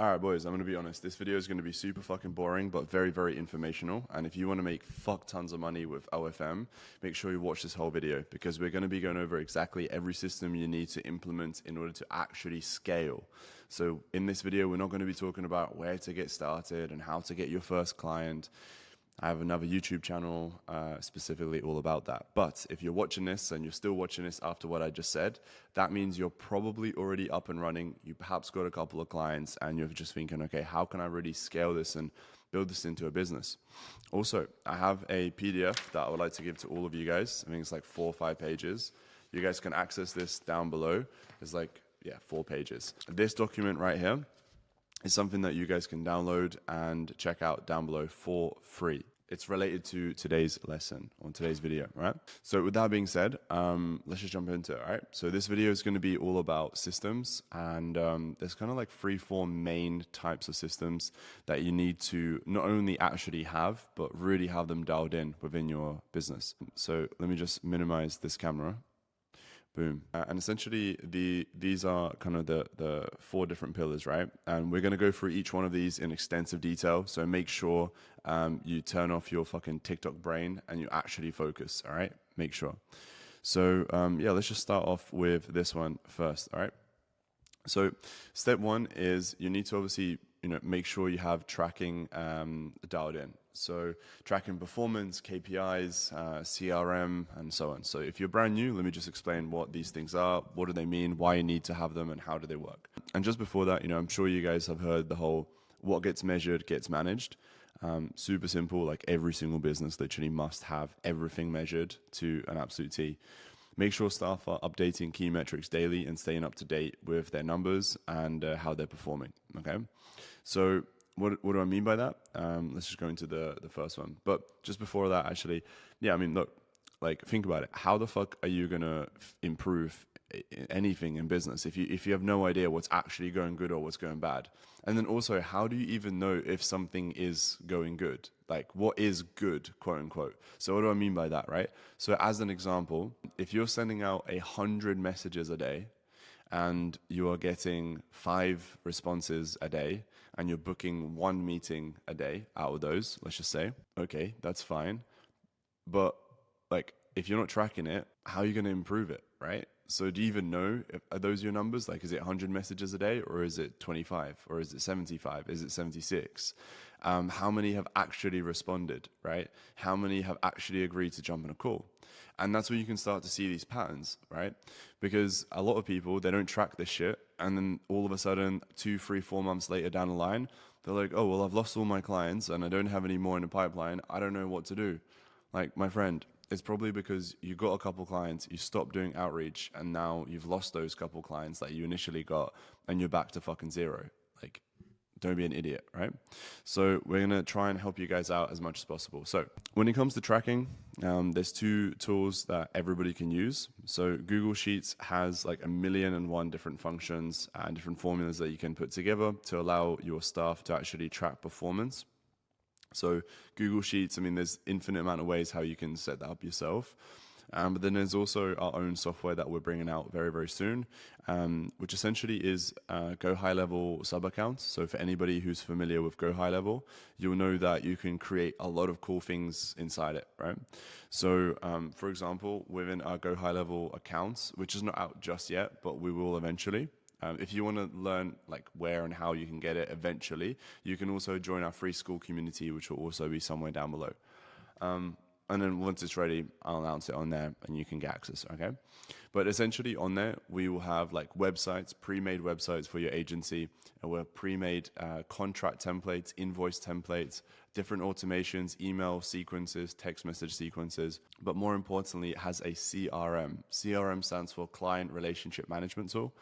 All right, boys, I'm going to be honest. This video is going to be super fucking boring, but very, very informational. And if you want to make fuck tons of money with OFM, make sure you watch this whole video because we're going to be going over exactly every system you need to implement in order to actually scale. So in this video, we're not going to be talking about where to get started and how to get your first client. I have another YouTube channel specifically all about that. But if you're watching this and you're still watching this after what I just said, that means you're probably already up and running. You perhaps got a couple of clients and you're just thinking, okay, how can I really scale this and build this into a business? Also, I have a PDF that I would like to give to all of you guys. I think it's like 4 or 5 pages. You guys can access this down below. It's like, 4 pages. This document right here is something that you guys can download and check out down below for free. It's related to today's lesson or today's video, right? So with that being said, let's just jump into it, right? So this video is going to be all about systems, and there's kind of like 3-4 main types of systems that you need to not only actually have, but really have them dialed in within your business. So let me just minimize this camera. Boom. And essentially, these are kind of the 4 different pillars, right? And we're going to go through each one of these in extensive detail. So make sure you turn off your fucking TikTok brain and you actually focus, all right? Make sure. So let's just start off with this one first, all right? So step 1 is you need to obviously make sure you have tracking dialed in. So tracking performance, KPIs, CRM, and so on. So if you're brand new, let me just explain what these things are, what do they mean, why you need to have them, and how do they work. And just before that, I'm sure you guys have heard the whole what gets measured gets managed. Super simple, like every single business literally must have everything measured to an absolute T. Make sure staff are updating key metrics daily and staying up to date with their numbers and how they're performing, okay? So what do I mean by that? Let's just go into the first one. But just before that, actually, look, like think about it. How the fuck are you gonna improve anything in business if you have no idea what's actually going good or what's going bad? And then also, how do you even know if something is going good? Like, what is good, quote unquote? So what do I mean by that, right? So as an example, if you're sending out 100 messages a day and you are getting 5 responses a day and you're booking 1 meeting a day out of those, let's just say, okay, that's fine. But like, if you're not tracking it, how are you going to improve it, right? So do you even know, are those your numbers? Like, is it 100 messages a day, or is it 25, or is it 75? Is it 76? How many have actually responded, right? How many have actually agreed to jump on a call? And that's where you can start to see these patterns, right? Because a lot of people, they don't track this shit. And then all of a sudden, 2, 3, 4 months later down the line, they're like, oh, well, I've lost all my clients and I don't have any more in the pipeline. I don't know what to do. Like, my friend, it's probably because you got a couple clients, you stopped doing outreach, and now you've lost those couple clients that you initially got, and you're back to fucking zero. Like, don't be an idiot, right? So we're going to try and help you guys out as much as possible. So when it comes to tracking, there's 2 tools that everybody can use. So Google Sheets has like 1,000,001 different functions and different formulas that you can put together to allow your staff to actually track performance. So Google Sheets, there's infinite amount of ways how you can set that up yourself. But then there's also our own software that we're bringing out very, very soon, which essentially is Go High Level sub-accounts. So for anybody who's familiar with Go High Level, you'll know that you can create a lot of cool things inside it, right? So for example, within our Go High Level accounts, which is not out just yet, but we will eventually, if you want to learn like where and how you can get it eventually, you can also join our free school community, which will also be somewhere down below. And then once it's ready, I'll announce it on there and you can get access, okay? But essentially on there, we will have like websites, pre-made websites for your agency, and we're pre-made contract templates, invoice templates, different automations, email sequences, text message sequences. But more importantly, it has a CRM. CRM stands for Client Relationship Management Tool.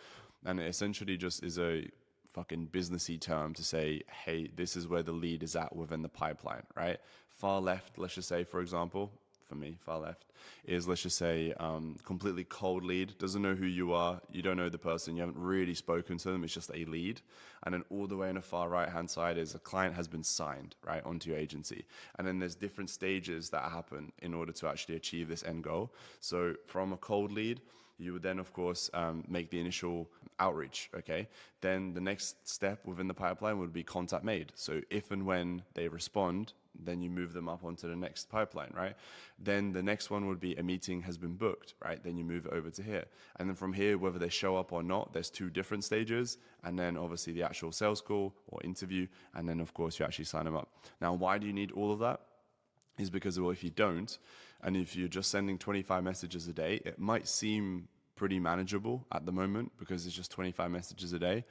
And it essentially just is a fucking businessy term to say, hey, this is where the lead is at within the pipeline, right? Far left, let's just say, for example, for me, far left is, let's just say, completely cold lead, doesn't know who you are, you don't know the person, you haven't really spoken to them, it's just a lead. And then all the way on the far right-hand side is a client has been signed, right, onto your agency. And then there's different stages that happen in order to actually achieve this end goal. So from a cold lead, You would then, of course, make the initial outreach, okay? Then the next step within the pipeline would be contact made. So if and when they respond, then you move them up onto the next pipeline, right? Then the next one would be a meeting has been booked, right? Then you move it over to here. And then from here, whether they show up or not, there's 2 different stages. And then obviously the actual sales call or interview. And then of course you actually sign them up. Now, why do you need all of that? Is because, well, if you don't, and if you're just sending 25 messages a day, it might seem pretty manageable at the moment because it's just 25 messages a day.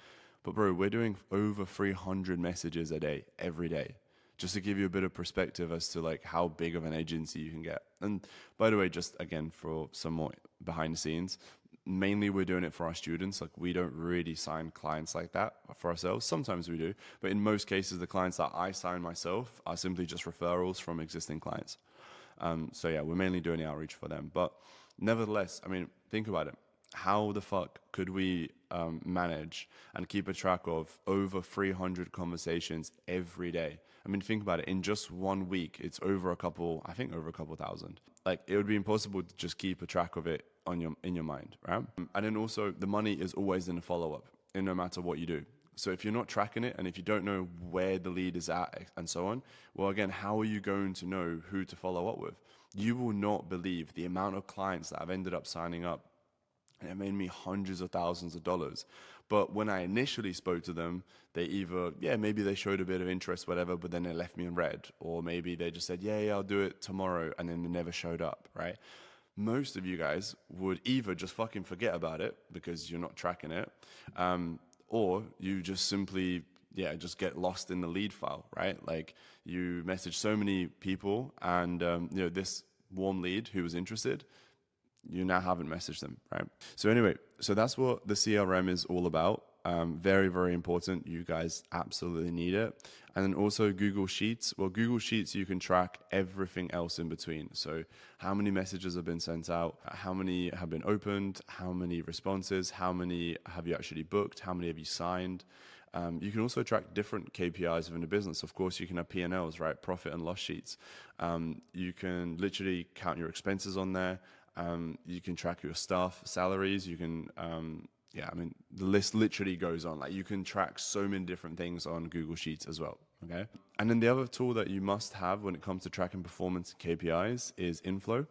But bro, we're doing over 300 messages a day, every day. Just to give you a bit of perspective as to like how big of an agency you can get. And by the way, just again, for some more behind the scenes, mainly we're doing it for our students. Like we don't really sign clients like that for ourselves. Sometimes we do, but in most cases, the clients that I sign myself are simply just referrals from existing clients. So yeah, we're mainly doing the outreach for them. But nevertheless, I mean, think about it. How the fuck could we manage and keep a track of over 300 conversations every day? I mean, think about it. In just 1 week, it's over a couple thousand. Like it would be impossible to just keep a track of it in your mind, right? And then also the money is always in the follow-up, in no matter what you do. So if you're not tracking it and if you don't know where the lead is at and so on, well, again, how are you going to know who to follow up with? You will not believe the amount of clients that I've ended up signing up, and it made me hundreds of thousands of dollars. But when I initially spoke to them, they either, maybe they showed a bit of interest, whatever, but then they left me in red. Or maybe they just said, yeah, I'll do it tomorrow. And then they never showed up, right? Most of you guys would either just fucking forget about it because you're not tracking it, or you just simply, just get lost in the lead file, right? Like you message so many people and, this warm lead who was interested, you now haven't messaged them, right? So anyway, so that's what the CRM is all about. Very, very important. You guys absolutely need it. And then also Google Sheets. Well, Google Sheets, you can track everything else in between. So how many messages have been sent out, how many have been opened, how many responses, how many have you actually booked, how many have you signed. You can also track different KPIs within the business. Of course, you can have P&Ls, right? Profit and loss sheets. You can literally count your expenses on there. You can track your staff salaries. You can, the list literally goes on. Like you can track so many different things on Google Sheets as well. Okay. And then the other tool that you must have when it comes to tracking performance and KPIs is Inflow.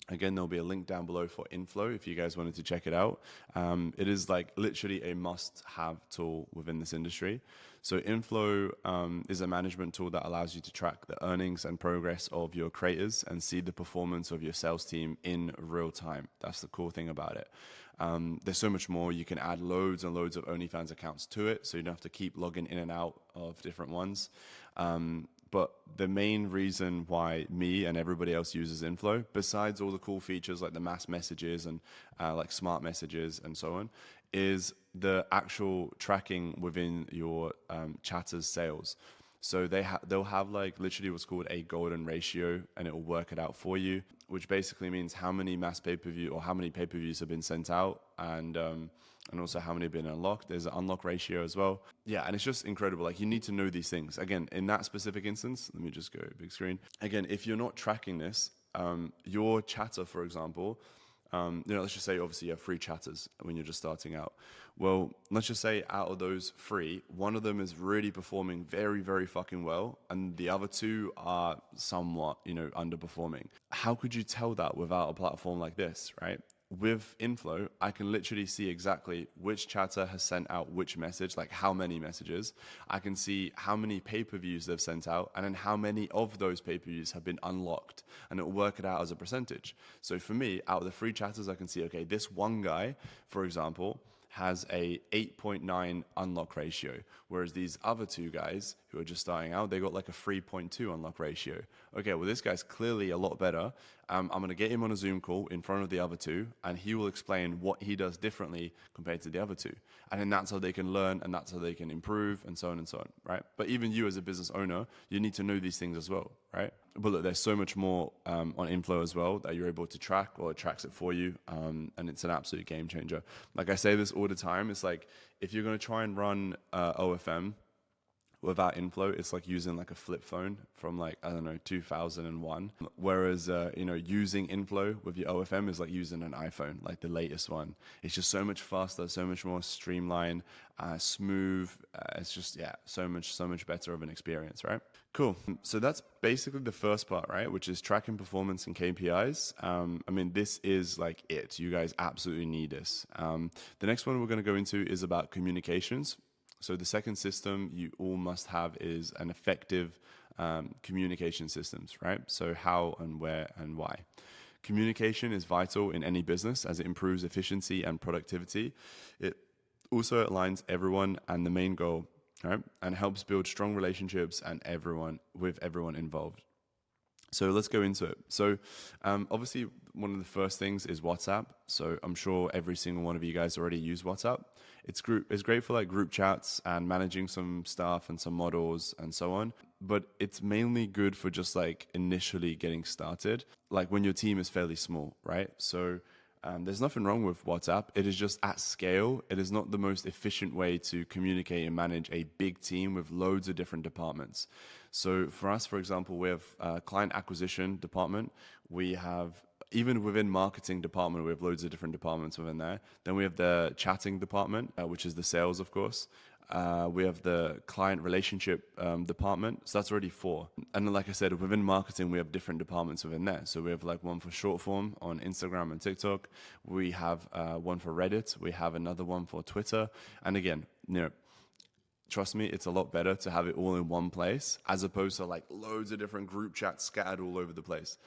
Again, there'll be a link down below for Inflow if you guys wanted to check it out. It is like literally a must-have tool within this industry. So Inflow is a management tool that allows you to track the earnings and progress of your creators and see the performance of your sales team in real time. That's the cool thing about it. There's so much more. You can add loads and loads of OnlyFans accounts to it, so you don't have to keep logging in and out of different ones. But the main reason why me and everybody else uses Inflow, besides all the cool features like the mass messages and like smart messages and so on, is the actual tracking within your chatters sales. So they'll have like literally what's called a golden ratio, and it will work it out for you, which basically means how many mass pay-per-view or how many pay-per-views have been sent out, and also how many have been unlocked. There's an unlock ratio as well. Yeah, and it's just incredible. Like you need to know these things. Again, in that specific instance, let me just go big screen. Again, if you're not tracking this, your chatter, for example, let's just say obviously you have 3 chatters when you're just starting out. Well, let's just say out of those 3, one of them is really performing very, very fucking well, and the other 2 are somewhat, underperforming. How could you tell that without a platform like this, right? With Inflow, I can literally see exactly which chatter has sent out which message, like how many messages. I can see how many pay-per-views they've sent out, and then how many of those pay-per-views have been unlocked, and it'll work it out as a percentage. So for me, out of the 3 chatters, I can see, okay, this one guy, for example, has a 8.9 unlock ratio, whereas these other 2 guys who are just starting out, they got like a 3.2 unlock ratio. Okay, well, this guy's clearly a lot better. I'm going to get him on a Zoom call in front of the other 2, and he will explain what he does differently compared to the other 2. And then that's how they can learn, and that's how they can improve, and so on and so on, right? But even you as a business owner, you need to know these things as well, right? But look, there's so much more on Inflow as well that you're able to track, or it tracks it for you, and it's an absolute game changer. Like I say this all the time, it's like if you're going to try and run OFM, without inflow, it's like using like a flip phone from like, I don't know, 2001. Whereas, using inflow with your OFM is like using an iPhone, like the latest one. It's just so much faster, so much more streamlined, smooth. It's just, yeah, so much better of an experience, right? Cool. So that's basically the first part, right? Which is tracking performance and KPIs. This is like it. You guys absolutely need this. The next one we're going to go into is about communications. So the second system you all must have is an effective communication systems, right? So how and where and why. Communication is vital in any business as it improves efficiency and productivity. It also aligns everyone and the main goal, right? And helps build strong relationships and with everyone involved. So let's go into it. So obviously one of the first things is WhatsApp. So I'm sure every single one of you guys already use WhatsApp. It's great for like group chats and managing some stuff and some models and so on. But it's mainly good for just like initially getting started, like when your team is fairly small, right? So there's nothing wrong with WhatsApp. It is just at scale. It is not the most efficient way to communicate and manage a big team with loads of different departments. So for us, for example, we have a client acquisition department. We have, even within marketing department, we have loads of different departments within there. Then we have the chatting department, which is the sales, of course. We have the client relationship department. So that's already 4. And then, like I said, within marketing, we have different departments within there. So we have like one for short form on Instagram and TikTok. We have one for Reddit. We have another one for Twitter. And again, trust me, it's a lot better to have it all in one place as opposed to like loads of different group chats scattered all over the place.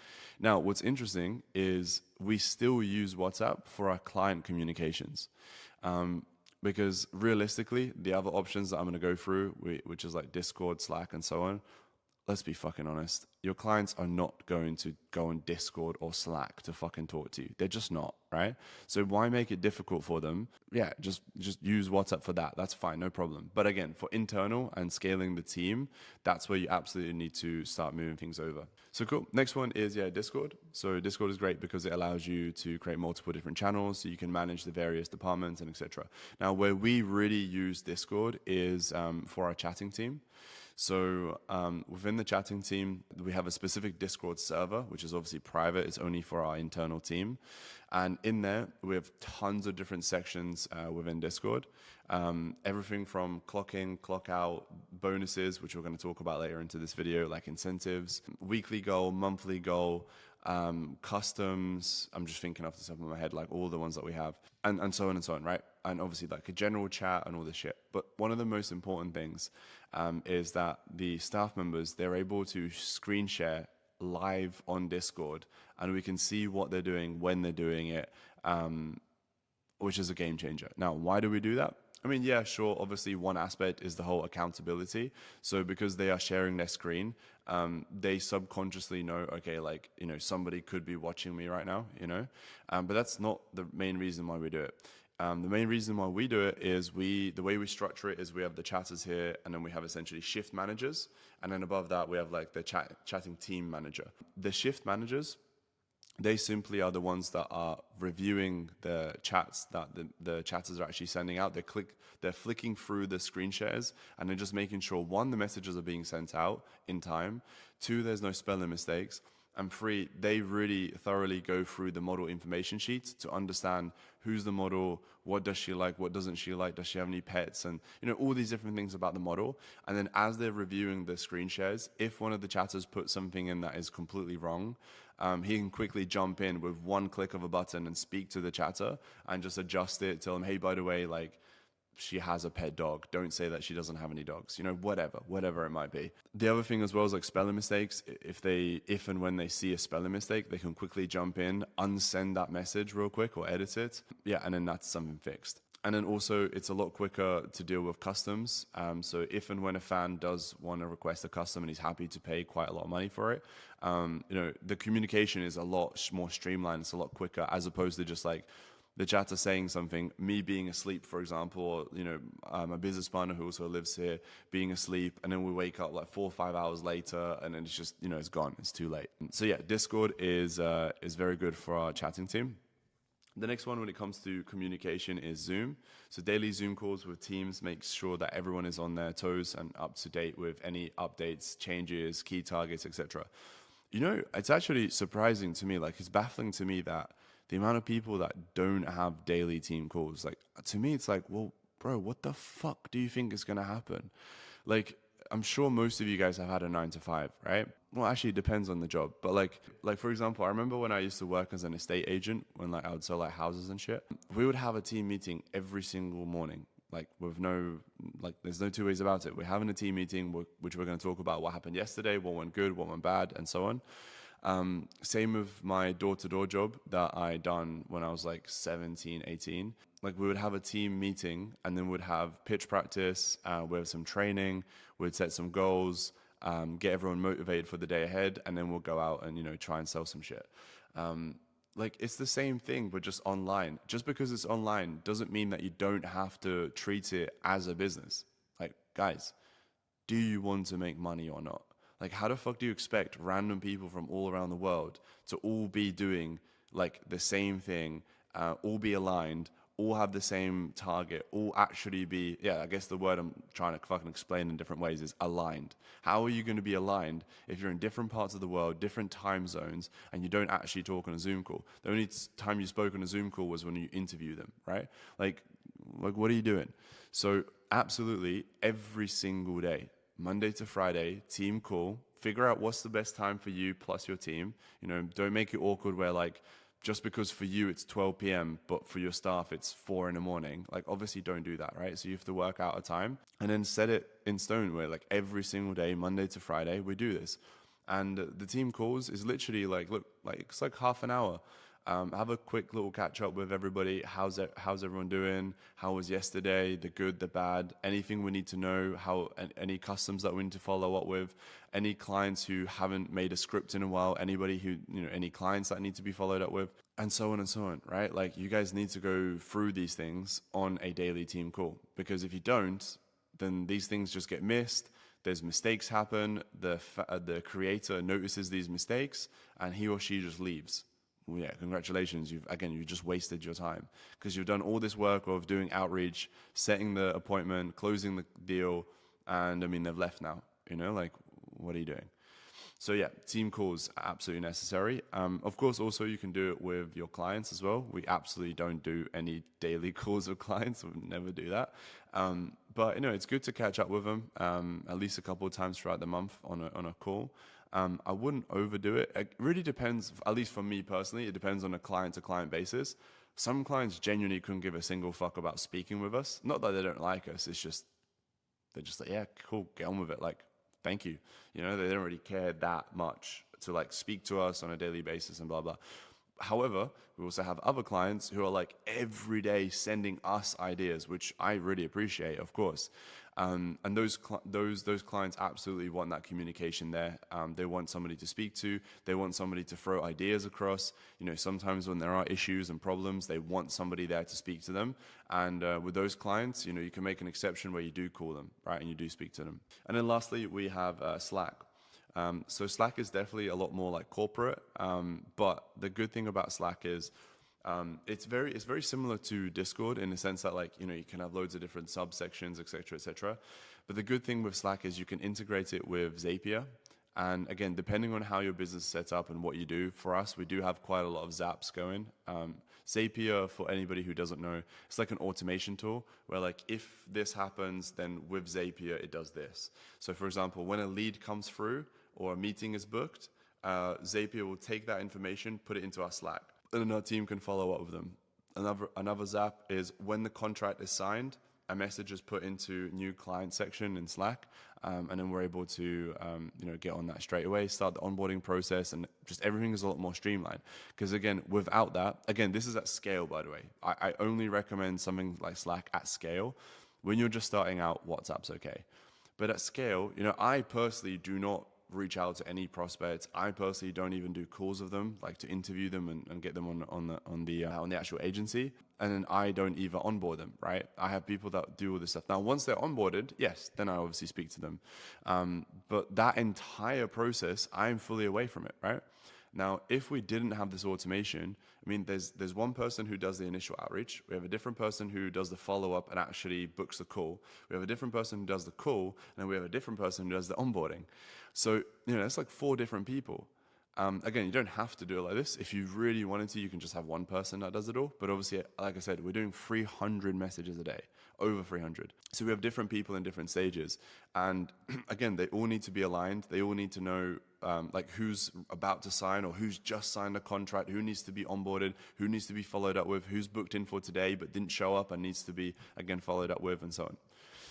Now, what's interesting is we still use WhatsApp for our client communications. Because realistically, the other options that I'm going to go through, which is like Discord, Slack, and so on, let's be fucking honest. Your clients are not going to go on Discord or Slack to fucking talk to you. They're just not, right? So why make it difficult for them? Yeah, just use WhatsApp for that. That's fine, no problem. But again, for internal and scaling the team, that's where you absolutely need to start moving things over. So cool. Next one is, Discord. So Discord is great because it allows you to create multiple different channels so you can manage the various departments and etc. Now, where we really use Discord is for our chatting team. So within the chatting team, we have a specific Discord server, which is obviously private. It's only for our internal team. And in there, we have tons of different sections within Discord. Everything from clock in, clock out, bonuses, which we're going to talk about later into this video, like incentives, weekly goal, monthly goal, customs. I'm just thinking off the top of my head, like all the ones that we have, and so on, right? And obviously like a general chat and all this shit. But one of the most important things is that the staff members, they're able to screen share live on Discord, and we can see what they're doing when they're doing it, which is a game changer. Now, why do we do that? I mean, yeah, sure. Obviously, one aspect is the whole accountability. So because they are sharing their screen, they subconsciously know, okay, like, somebody could be watching me right now, but that's not the main reason why we do it. The main reason why we do it is the way we structure it is we have the chatters here, and then we have essentially shift managers. And then above that, we have like the chatting team manager. The shift managers, they simply are the ones that are reviewing the chats that the chatters are actually sending out. They're flicking through the screen shares, and they're just making sure, 1, the messages are being sent out in time, 2, there's no spelling mistakes, and 3, they really thoroughly go through the model information sheet to understand who's the model, what does she like, what doesn't she like, does she have any pets, and all these different things about the model. And then as they're reviewing the screen shares, if one of the chatters puts something in that is completely wrong, he can quickly jump in with one click of a button and speak to the chatter and just adjust it, tell them, hey, by the way, like, she has a pet dog. Don't say that she doesn't have any dogs. Whatever it might be. The other thing as well is like spelling mistakes. If and when they see a spelling mistake, they can quickly jump in, unsend that message real quick or edit it. Yeah, and then that's something fixed. And then also, it's a lot quicker to deal with customs. So if and when a fan does want to request a custom and he's happy to pay quite a lot of money for it, the communication is a lot more streamlined. It's a lot quicker, as opposed to just like the chatter saying something, me being asleep, for example, or, my business partner who also lives here being asleep, and then we wake up like 4 or 5 hours later, and then it's just, it's gone. It's too late. So yeah, Discord is very good for our chatting team. The next one when it comes to communication is Zoom. So daily Zoom calls with teams makes sure that everyone is on their toes and up to date with any updates, changes, key targets, etc. You know, it's actually surprising to me, like it's baffling to me that the amount of people that don't have daily team calls, like to me it's like, well, bro, what the fuck do you think is going to happen? Like, I'm sure most of you guys have had a 9 to 5, right? Well, actually, it depends on the job. But like for example, I remember when I used to work as an estate agent, when like I would sell like houses and shit. We would have a team meeting every single morning, like with no, like there's no two ways about it. We're having a team meeting, which we're going to talk about what happened yesterday, what went good, what went bad, and so on. Same with my door-to-door job that I done when I was like 17, 18. Like we would have a team meeting and then we'd have pitch practice, we'd have some training, we'd set some goals, get everyone motivated for the day ahead, and then we'll go out and, you know, try and sell some shit. Like it's the same thing, but just online. Just because it's online doesn't mean that you don't have to treat it as a business. Like, guys, do you want to make money or not? Like, how the fuck do you expect random people from all around the world to all be doing like the same thing, all be aligned, all have the same target, all actually be, yeah, I guess the word I'm trying to fucking explain in different ways is aligned. How are you going to be aligned if you're in different parts of the world, different time zones, and you don't actually talk on a Zoom call? The only time you spoke on a Zoom call was when you interview them, right? Like what are you doing? So absolutely every single day, Monday to Friday, team call, figure out what's the best time for you plus your team. You know, don't make it awkward where like, just because for you it's 12 p.m., but for your staff it's 4 in the morning. Like obviously don't do that, right? So you have to work out a time and then set it in stone where like every single day, Monday to Friday, we do this. And the team calls is literally like, look, like it's like half an hour. Have a quick little catch up with everybody. How's everyone doing? How was yesterday? The good, the bad, anything we need to know, any customs that we need to follow up with, any clients who haven't made a script in a while, anybody who, you know, any clients that need to be followed up with, and so on, right? Like you guys need to go through these things on a daily team call, because if you don't, then these things just get missed. There's mistakes happen. The creator notices these mistakes and he or she just leaves. Well, yeah, congratulations. You just wasted your time because you've done all this work of doing outreach, setting the appointment, closing the deal, and I mean, they've left now, you know, like, what are you doing? So yeah, team calls are absolutely necessary. Of course, also you can do it with your clients as well. We absolutely don't do any daily calls with clients. We would never do that. But you know, it's good to catch up with them at least a couple of times throughout the month on a call. I wouldn't overdo it. It really depends, at least for me personally, it depends on a client-to-client basis. Some clients genuinely couldn't give a single fuck about speaking with us. Not that they don't like us, it's just, they're just like, yeah, cool, get on with it. Like, thank you. You know, they don't really care that much to like speak to us on a daily basis and blah, blah. However, we also have other clients who are like every day sending us ideas, which I really appreciate, of course. And those clients absolutely want that communication there. They want somebody to speak to. They want somebody to throw ideas across. You know, sometimes when there are issues and problems, they want somebody there to speak to them. And with those clients, you know, you can make an exception where you do call them, right, and you do speak to them. And then lastly, we have Slack. So Slack is definitely a lot more like corporate, but the good thing about Slack is it's very similar to Discord in the sense that, like, you know, you can have loads of different subsections, etc., etc. But the good thing with Slack is you can integrate it with Zapier. And again, depending on how your business is set up and what you do, for us, we do have quite a lot of Zaps going. Zapier, for anybody who doesn't know, it's like an automation tool where, like, if this happens, then with Zapier, it does this. So for example, when a lead comes through or a meeting is booked, Zapier will take that information, put it into our Slack, and then our team can follow up with them. Another Zap is when the contract is signed, a message is put into new client section in Slack, and then we're able to you know, get on that straight away, start the onboarding process, and just everything is a lot more streamlined. Because again, without that, again, this is at scale, by the way. I only recommend something like Slack at scale. When you're just starting out, WhatsApp's okay. But at scale, you know, I personally do not reach out to any prospects. I personally don't even do calls with them, like to interview them and get them on the actual agency. And then I don't even onboard them, right? I have people that do all this stuff. Now, once they're onboarded, yes, then I obviously speak to them. But that entire process, I'm fully away from it, right? Now, if we didn't have this automation, I mean, there's one person who does the initial outreach. We have a different person who does the follow-up and actually books the call. We have a different person who does the call, and then we have a different person who does the onboarding. So, it's like 4 different people. Again, you don't have to do it like this. If you really wanted to, you can just have one person that does it all. But obviously, like I said, we're doing 300 messages a day, over 300. So we have different people in different stages. And again, they all need to be aligned. They all need to know like who's about to sign or who's just signed a contract, who needs to be onboarded, who needs to be followed up with, who's booked in for today but didn't show up and needs to be, again, followed up with, and so on.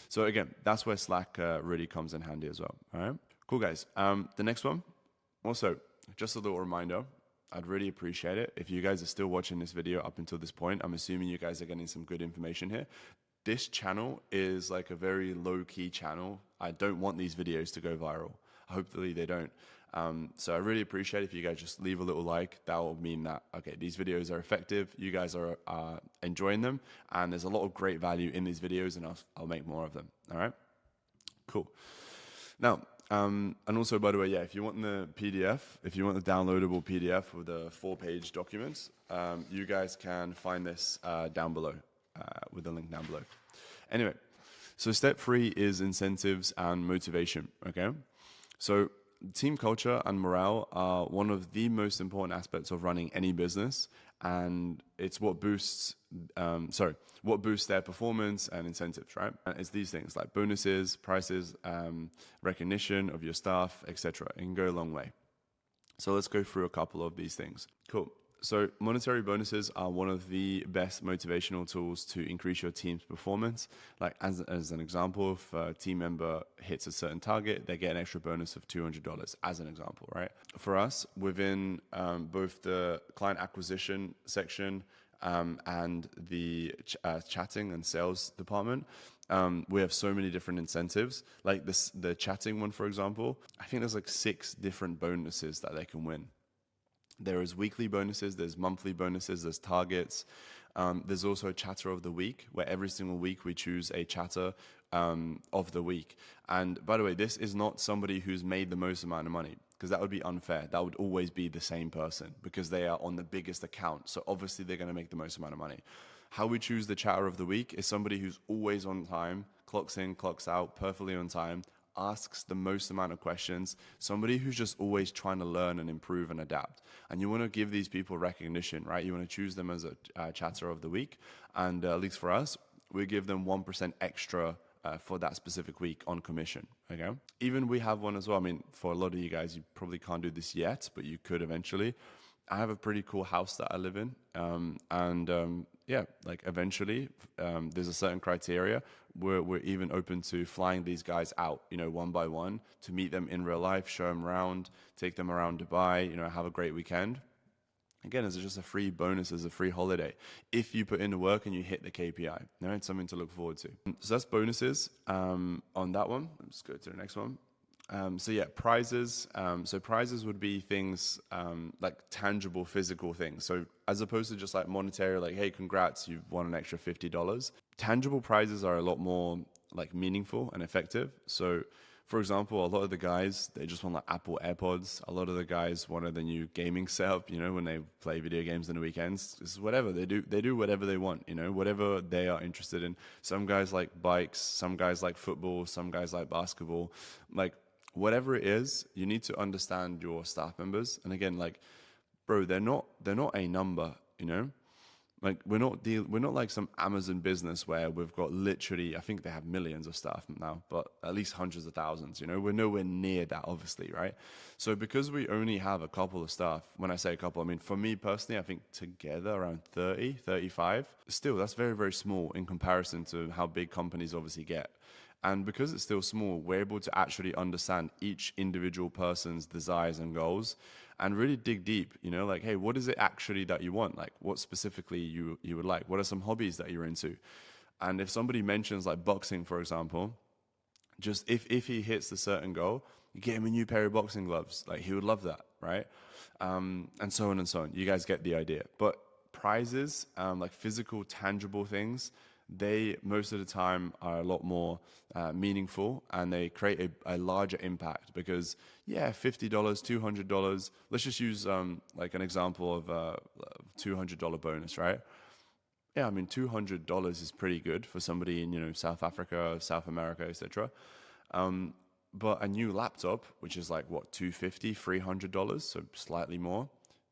So again, that's where Slack really comes in handy as well. All right, cool, guys. The next one, also, just a little reminder, I'd really appreciate it if you guys are still watching this video up until this point. I'm assuming you guys are getting some good information here. This channel is like a very low-key channel. I don't want these videos to go viral. Hopefully they don't. So I really appreciate it if you guys just leave a little like. That will mean that, okay, these videos are effective, you guys are enjoying them, and there's a lot of great value in these videos, and I'll make more of them. All right? Cool. Now, and also, by the way, yeah, if you want the PDF, if you want the downloadable PDF with the 4-page documents, you guys can find this down below, with the link down below. Anyway, so step 3 is incentives and motivation, okay? So team culture and morale are one of the most important aspects of running any business, and it's what boosts their performance and incentives, right? And it's these things like bonuses, prices, recognition of your staff, etc. It can go a long way. So let's go through a couple of these things. Cool. So monetary bonuses are one of the best motivational tools to increase your team's performance. Like as an example, if a team member hits a certain target, they get an extra bonus of $200 as an example, right? For us, within both the client acquisition section and the chatting and sales department, we have so many different incentives. Like the chatting one, for example, I think there's like 6 different bonuses that they can win. There is weekly bonuses, there's monthly bonuses, there's targets. There's also a chatter of the week, where every single week we choose a chatter of the week. And by the way, this is not somebody who's made the most amount of money, because that would be unfair. That would always be the same person because they are on the biggest account. So obviously they're going to make the most amount of money. How we choose the chatter of the week is somebody who's always on time, clocks in, clocks out, perfectly on time, asks the most amount of questions, somebody who's just always trying to learn and improve and adapt. And you want to give these people recognition, right? You want to choose them as a chatter of the week. And at least for us, we give them 1% extra for that specific week on commission, okay? Even we have one as well. I mean, for a lot of you guys, you probably can't do this yet, but you could eventually. I have a pretty cool house that I live in. Yeah, like eventually there's a certain criteria where we're even open to flying these guys out, one by one, to meet them in real life, show them around, take them around Dubai, have a great weekend. Again, it's just a free bonus, as a free holiday. If you put in the work and you hit the KPI, it's something to look forward to. So that's bonuses on that one. Let's go to the next one. So yeah, prizes. So prizes would be things like tangible, physical things. So as opposed to just like monetary, like, hey, congrats, you've won an extra $50. Tangible prizes are a lot more like meaningful and effective. So for example, a lot of the guys, they just want like Apple AirPods. A lot of the guys wanted the new gaming setup, when they play video games on the weekends. It's whatever they do whatever they want, whatever they are interested in. Some guys like bikes, some guys like football, some guys like basketball. Like whatever it is, you need to understand your staff members. And again, like, bro, they're not a number, Like we're not like some Amazon business where we've got literally, I think they have millions of staff now, but at least hundreds of thousands, We're nowhere near that, obviously, right? So because we only have a couple of staff, when I say a couple, I mean, for me personally, I think together around 30, 35, still that's very, very small in comparison to how big companies obviously get. And because it's still small, we're able to actually understand each individual person's desires and goals and really dig deep, like, hey, what is it actually that you want? Like, what specifically you would like? What are some hobbies that you're into? And if somebody mentions like boxing, for example, just if he hits a certain goal, you get him a new pair of boxing gloves. Like, he would love that, right? And so on and so on. You guys get the idea. But prizes, like physical, tangible things, they most of the time are a lot more meaningful, and they create a larger impact because, yeah, $50, $200. Let's just use like an example of a $200 bonus, right? Yeah, I mean, $200 is pretty good for somebody in, South Africa, South America, etc. But a new laptop, which is like what, $250, $300, so slightly more,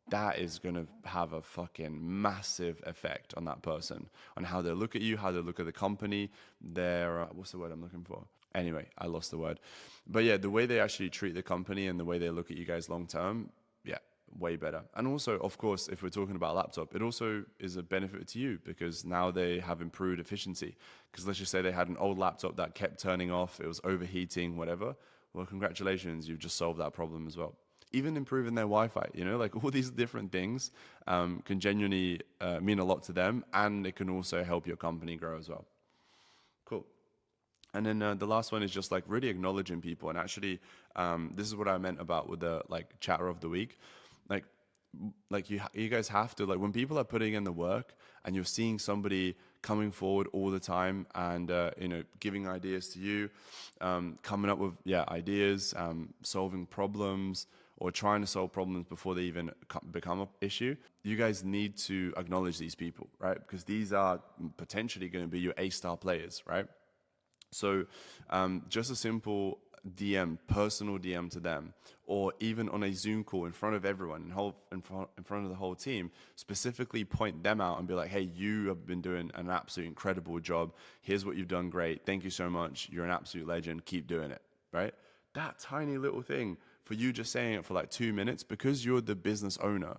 that is going to have a fucking massive effect on that person, on how they look at you, how they look at the company, their, what's the word I'm looking for? Anyway, I lost the word. But yeah, the way they actually treat the company and the way they look at you guys long term, yeah, way better. And also, of course, if we're talking about a laptop, it also is a benefit to you because now they have improved efficiency. Because let's just say they had an old laptop that kept turning off, it was overheating, whatever. Well, congratulations, you've just solved that problem as well. Even improving their Wi-Fi, like all these different things can genuinely mean a lot to them, and it can also help your company grow as well. Cool. And then the last one is just like really acknowledging people. And actually, this is what I meant about with the like chatter of the week. Like you guys have to, like, when people are putting in the work and you're seeing somebody coming forward all the time and giving ideas to you, coming up with ideas, solving problems, or trying to solve problems before they even become an issue, you guys need to acknowledge these people, right? Because these are potentially going to be your A-star players, right? So just a simple DM, personal DM to them, or even on a Zoom call in front of everyone, in front of the whole team, specifically point them out and be like, hey, you have been doing an absolute incredible job. Here's what you've done great. Thank you so much. You're an absolute legend. Keep doing it, right? That tiny little thing, for you just saying it for like 2 minutes, because you're the business owner,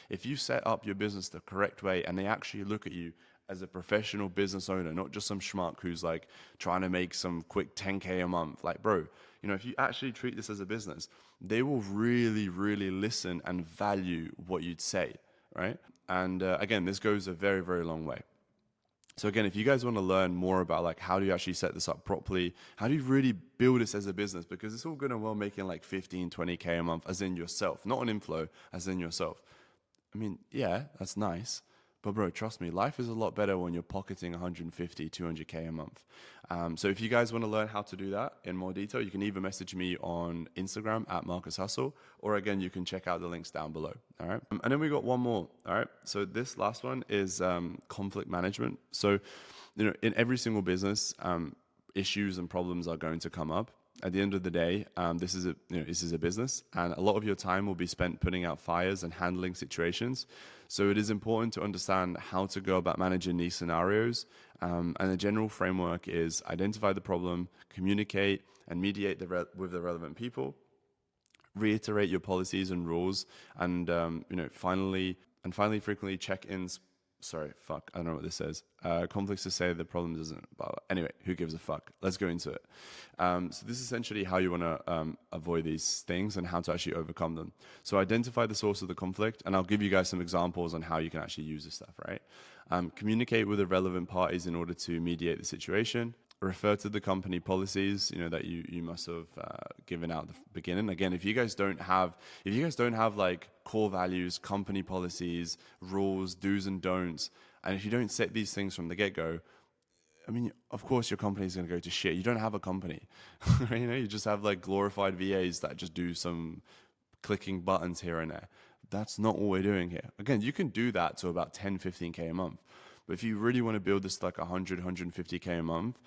if you set up your business the correct way and they actually look at you as a professional business owner, not just some schmuck who's like trying to make some quick 10K a month. Like, bro, if you actually treat this as a business, they will really, really listen and value what you'd say, right? And again, this goes a very, very long way. So again, if you guys want to learn more about like how do you actually set this up properly, how do you really build this as a business, because it's all good and well making like 15, 20K a month as in yourself, not an inflow, as in yourself. I mean, yeah, that's nice. But bro, trust me, life is a lot better when you're pocketing 150, 200K a month. So if you guys want to learn how to do that in more detail, you can either message me on Instagram at Marcus Hustle, or again, you can check out the links down below. All right. And then we got one more. All right. So this last one is conflict management. So, in every single business, issues and problems are going to come up. At the end of the day, this is a business, and a lot of your time will be spent putting out fires and handling situations. So it is important to understand how to go about managing these scenarios. And the general framework is identify the problem, communicate and mediate with the relevant people, reiterate your policies and rules, and finally, frequently check-ins. Sorry, fuck, I don't know what this says. Conflicts to say the problem doesn't. Anyway, who gives a fuck? Let's go into it. So this is essentially how you want to avoid these things and how to actually overcome them. So identify the source of the conflict, and I'll give you guys some examples on how you can actually use this stuff, right? Communicate with the relevant parties in order to mediate the situation. Refer to the company policies, that you must have given out at the beginning. Again, if you guys don't have like core values, company policies, rules, do's and don'ts, and if you don't set these things from the get-go, I mean, of course your company is going to go to shit. You don't have a company, you just have like glorified VAs that just do some clicking buttons here and there. That's not what we're doing here. Again, you can do that to about 10, 15K a month. But if you really want to build this like 100, 150K a month,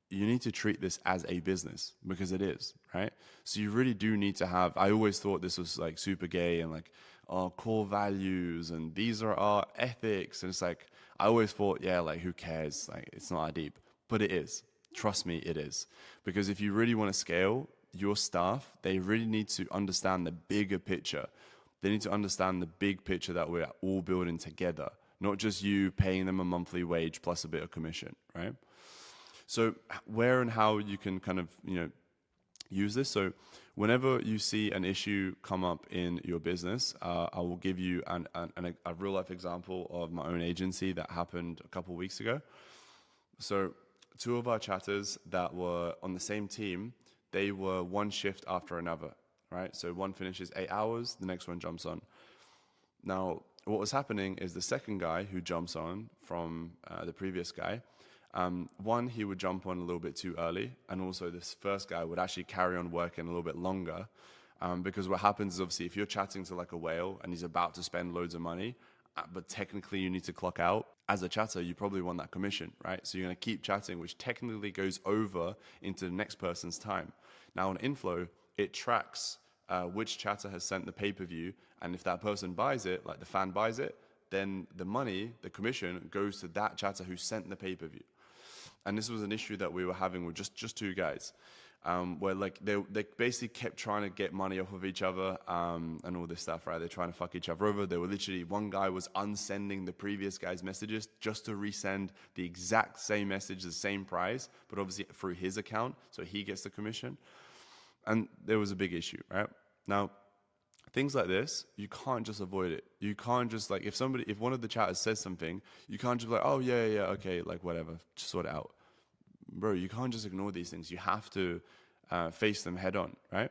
you need to treat this as a business, because it is, right? So you really do need to have, I always thought this was like super gay and like our core values and these are our ethics. And it's like, I always thought, yeah, like who cares? Like it's not that deep, but it is. Trust me, it is. Because if you really want to scale your staff, they really need to understand the bigger picture. They need to understand the big picture that we're all building together, not just you paying them a monthly wage plus a bit of commission, right? So where and how you can kind of, use this. So whenever you see an issue come up in your business, I will give you a real life example of my own agency that happened a couple of weeks ago. So 2 of our chatters that were on the same team, they were one shift after another, right? So one finishes 8 hours, the next one jumps on. Now, what was happening is the second guy who jumps on from the previous guy, One, he would jump on a little bit too early, and also this first guy would actually carry on working a little bit longer, because what happens is obviously if you're chatting to like a whale and he's about to spend loads of money, but technically you need to clock out, as a chatter, you probably want that commission, right? So you're going to keep chatting, which technically goes over into the next person's time. Now on inflow, it tracks which chatter has sent the pay-per-view, and if that person buys it, like the fan buys it, then the money, the commission, goes to that chatter who sent the pay-per-view. And this was an issue that we were having with just two guys, where like they basically kept trying to get money off of each other, and all this stuff, right? They're trying to fuck each other over. They were literally, one guy was unsending the previous guy's messages just to resend the exact same message, the same price, but obviously through his account, so he gets the commission. And there was a big issue, right? Now, things like this, you can't just avoid it. You can't just like, if one of the chatters says something, you can't just be like, oh yeah, okay, like whatever, just sort it out. Bro, you can't just ignore these things. You have to face them head on, right?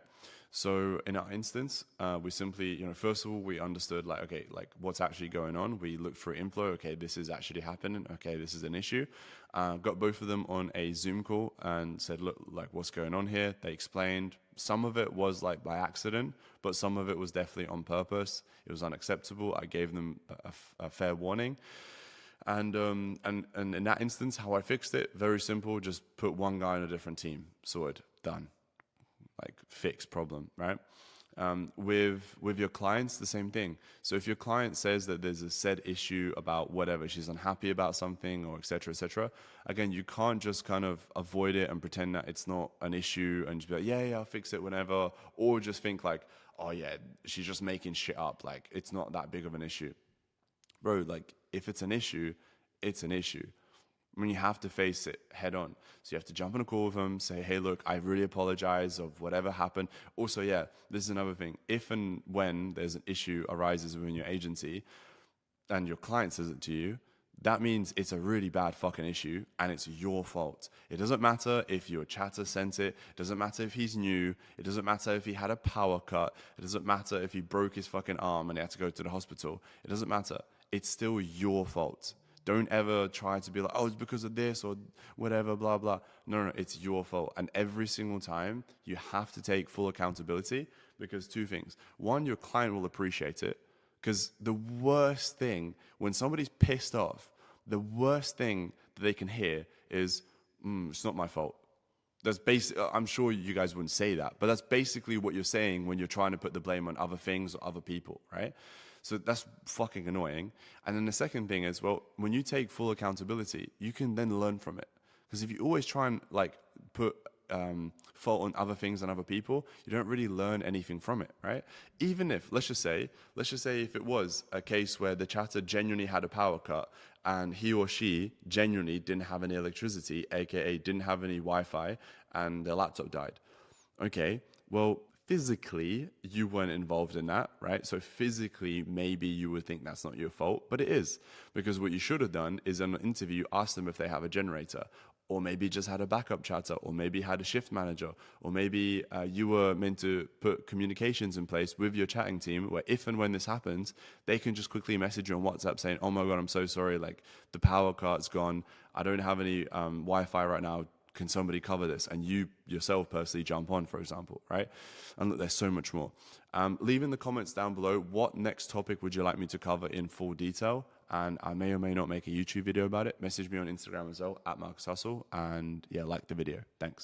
So in our instance, we simply, first of all, we understood like, okay, like what's actually going on. We looked through inflow. Okay, this is actually happening. Okay, this is an issue. Got both of them on a Zoom call and said, look, like what's going on here? They explained. Some of it was like by accident, but some of it was definitely on purpose. It was unacceptable. I gave them a fair warning. And in that instance, how I fixed it, very simple, just put one guy on a different team, sorted, done. Like fixed problem, right? With your clients, the same thing. So if your client says that there's a said issue about whatever, she's unhappy about something or et cetera, again, you can't just kind of avoid it and pretend that it's not an issue and just be like, yeah, I'll fix it whenever, or just think like, oh yeah, she's just making shit up, like it's not that big of an issue. Bro, like if it's an issue, it's an issue. I mean, you have to face it head on. So you have to jump on a call with them, say, hey, look, I really apologize of whatever happened. Also, yeah, this is another thing. If and when there's an issue arises within your agency and your client says it to you, that means it's a really bad fucking issue and it's your fault. It doesn't matter if your chatter sent it. It doesn't matter if he's new. It doesn't matter if he had a power cut. It doesn't matter if he broke his fucking arm and he had to go to the hospital. It doesn't matter. It's still your fault. Don't ever try to be like, oh, it's because of this or whatever, blah, blah. No, it's your fault. And every single time you have to take full accountability, because two things. One, your client will appreciate it, because the worst thing when somebody's pissed off, the worst thing that they can hear is, it's not my fault. That's basic. I'm sure you guys wouldn't say that, but that's basically what you're saying when you're trying to put the blame on other things or other people, right? So that's fucking annoying. And then the second thing is, well, when you take full accountability, you can then learn from it. Because if you always try and like put fault on other things and other people, you don't really learn anything from it, right? Even if, let's just say if it was a case where the chatter genuinely had a power cut and he or she genuinely didn't have any electricity, aka didn't have any Wi-Fi, and their laptop died. Okay, well, physically, you weren't involved in that, right? So physically, maybe you would think that's not your fault, but it is. Because what you should have done is in an interview, ask them if they have a generator, or maybe just had a backup chatter, or maybe had a shift manager, or maybe you were meant to put communications in place with your chatting team where if and when this happens, they can just quickly message you on WhatsApp saying, oh my God, I'm so sorry, like the power card's gone, I don't have any Wi-Fi right now, can somebody cover this? And you yourself personally jump on, for example, right? And look, there's so much more. Leave in the comments down below, what next topic would you like me to cover in full detail? And I may or may not make a YouTube video about it. Message me on Instagram as well, @MarcusHustle. And yeah, like the video. Thanks.